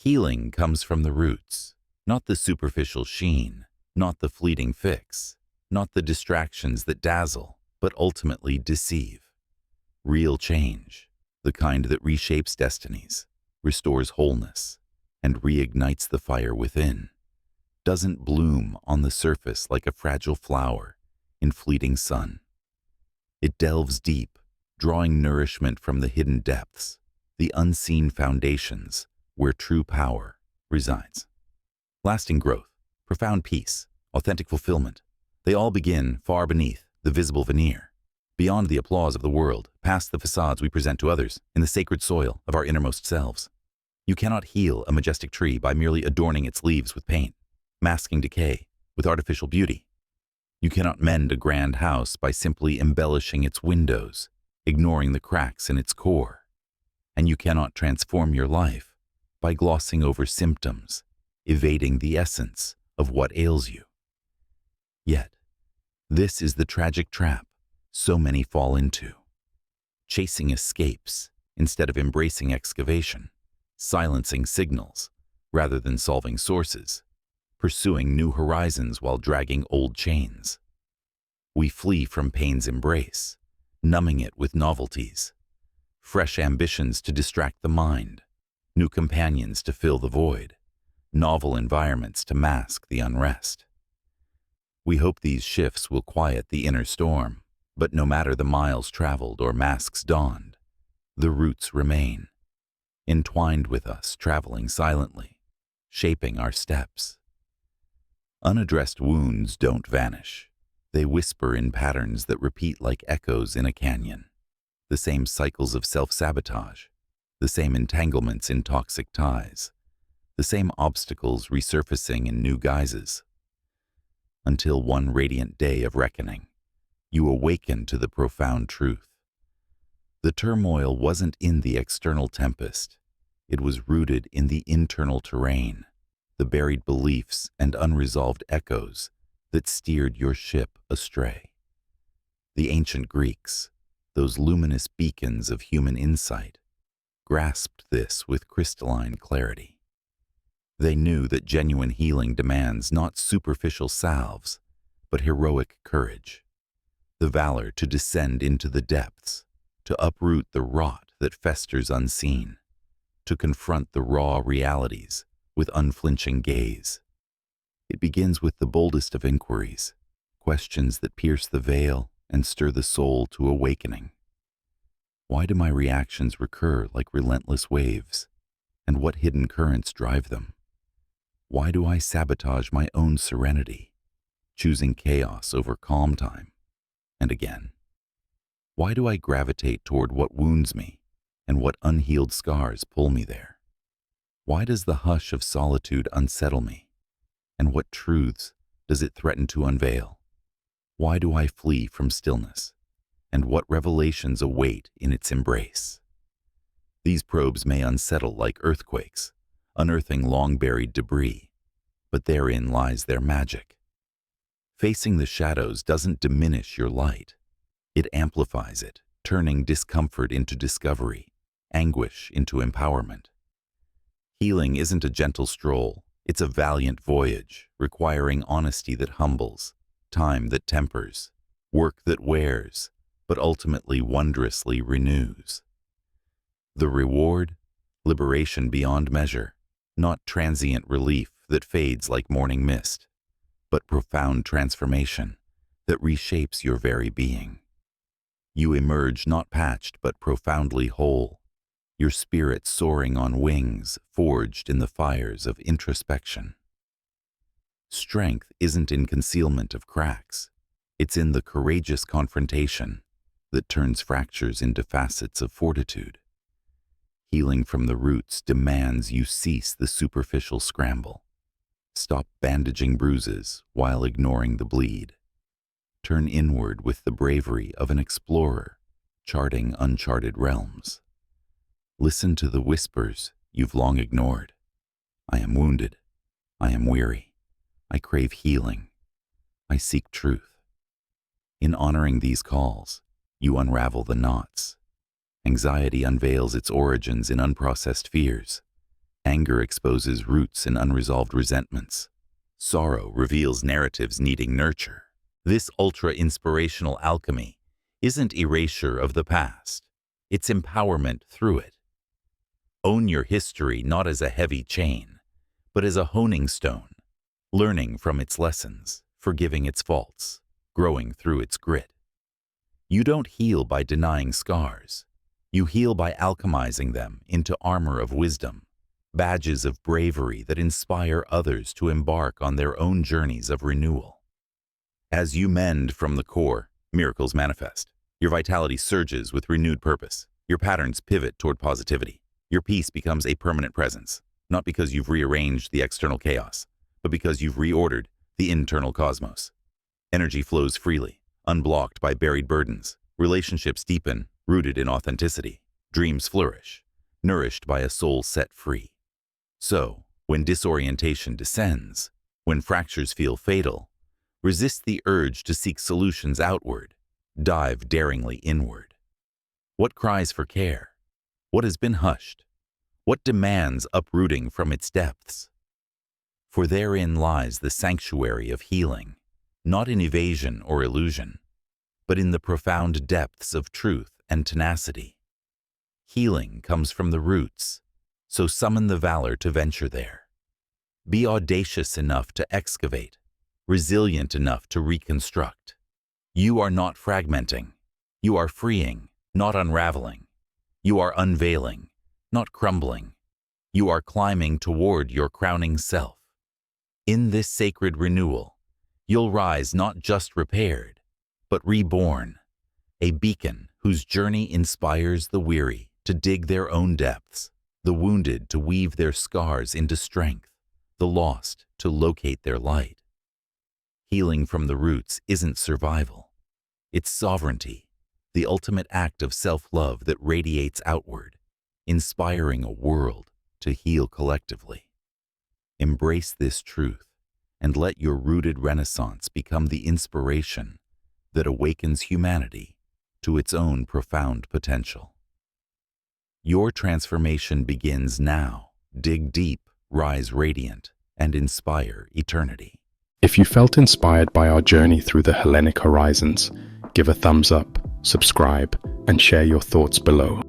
Healing comes from the roots, not the superficial sheen, not the fleeting fix, not the distractions that dazzle, but ultimately deceive. Real change, the kind that reshapes destinies, restores wholeness, and reignites the fire within, doesn't bloom on the surface like a fragile flower in fleeting sun. It delves deep, drawing nourishment from the hidden depths, the unseen foundations where true power resides. Lasting growth, profound peace, authentic fulfillment, they all begin far beneath the visible veneer, beyond the applause of the world, past the facades we present to others, in the sacred soil of our innermost selves. You cannot heal a majestic tree by merely adorning its leaves with paint, masking decay with artificial beauty. You cannot mend a grand house by simply embellishing its windows, ignoring the cracks in its core. And you cannot transform your life by glossing over symptoms, evading the essence of what ails you. Yet, this is the tragic trap so many fall into. Chasing escapes instead of embracing excavation, silencing signals rather than solving sources, pursuing new horizons while dragging old chains. We flee from pain's embrace, numbing it with novelties, fresh ambitions to distract the mind, new companions to fill the void, novel environments to mask the unrest. We hope these shifts will quiet the inner storm, but no matter the miles traveled or masks donned, the roots remain, entwined with us, traveling silently, shaping our steps. Unaddressed wounds don't vanish. They whisper in patterns that repeat like echoes in a canyon. The same cycles of self-sabotage, the same entanglements in toxic ties, the same obstacles resurfacing in new guises. Until one radiant day of reckoning, you awaken to the profound truth. The turmoil wasn't in the external tempest. It was rooted in the internal terrain, the buried beliefs and unresolved echoes that steered your ship astray. The ancient Greeks, those luminous beacons of human insight, grasped this with crystalline clarity. They knew that genuine healing demands not superficial salves, but heroic courage, the valor to descend into the depths, to uproot the rot that festers unseen, to confront the raw realities with unflinching gaze. It begins with the boldest of inquiries, questions that pierce the veil and stir the soul to awakening. Why do my reactions recur like relentless waves? And what hidden currents drive them? Why do I sabotage my own serenity, choosing chaos over calm time? And again, why do I gravitate toward what wounds me and what unhealed scars pull me there? Why does the hush of solitude unsettle me? And what truths does it threaten to unveil? Why do I flee from stillness? And what revelations await in its embrace? These probes may unsettle like earthquakes, unearthing long-buried debris, but therein lies their magic. Facing the shadows doesn't diminish your light. It amplifies it, turning discomfort into discovery, anguish into empowerment. Healing isn't a gentle stroll, it's a valiant voyage, requiring honesty that humbles, time that tempers, work that wears, but ultimately wondrously renews. The reward? Liberation beyond measure, not transient relief that fades like morning mist, but profound transformation that reshapes your very being. You emerge not patched but profoundly whole, your spirit soaring on wings forged in the fires of introspection. Strength isn't in concealment of cracks, it's in the courageous confrontation that turns fractures into facets of fortitude. Healing from the roots demands you cease the superficial scramble. Stop bandaging bruises while ignoring the bleed. Turn inward with the bravery of an explorer, charting uncharted realms. Listen to the whispers you've long ignored. I am wounded. I am weary. I crave healing. I seek truth. In honoring these calls, you unravel the knots. Anxiety unveils its origins in unprocessed fears. Anger exposes roots in unresolved resentments. Sorrow reveals narratives needing nurture. This ultra-inspirational alchemy isn't erasure of the past. It's empowerment through it. Own your history not as a heavy chain, but as a honing stone, learning from its lessons, forgiving its faults, growing through its grit. You don't heal by denying scars. You heal by alchemizing them into armor of wisdom, badges of bravery that inspire others to embark on their own journeys of renewal. As you mend from the core, miracles manifest. Your vitality surges with renewed purpose. Your patterns pivot toward positivity. Your peace becomes a permanent presence, not because you've rearranged the external chaos, but because you've reordered the internal cosmos. Energy flows freely, unblocked by buried burdens. Relationships deepen, rooted in authenticity. Dreams flourish, nourished by a soul set free. So, when disorientation descends, when fractures feel fatal, resist the urge to seek solutions outward. Dive daringly inward. What cries for care? What has been hushed? What demands uprooting from its depths? For therein lies the sanctuary of healing, not in evasion or illusion, but in the profound depths of truth and tenacity. Healing comes from the roots, so summon the valor to venture there. Be audacious enough to excavate, resilient enough to reconstruct. You are not fragmenting. You are freeing, not unraveling. You are unveiling, not crumbling. You are climbing toward your crowning self. In this sacred renewal, you'll rise not just repaired, but reborn, a beacon whose journey inspires the weary to dig their own depths, the wounded to weave their scars into strength, the lost to locate their light. Healing from the roots isn't survival. It's sovereignty, the ultimate act of self-love that radiates outward, inspiring a world to heal collectively. Embrace this truth and let your rooted renaissance become the inspiration that awakens humanity to its own profound potential. Your transformation begins now. Dig deep, rise radiant, and inspire eternity. If you felt inspired by our journey through the Hellenic horizons, give a thumbs up, subscribe, and share your thoughts below.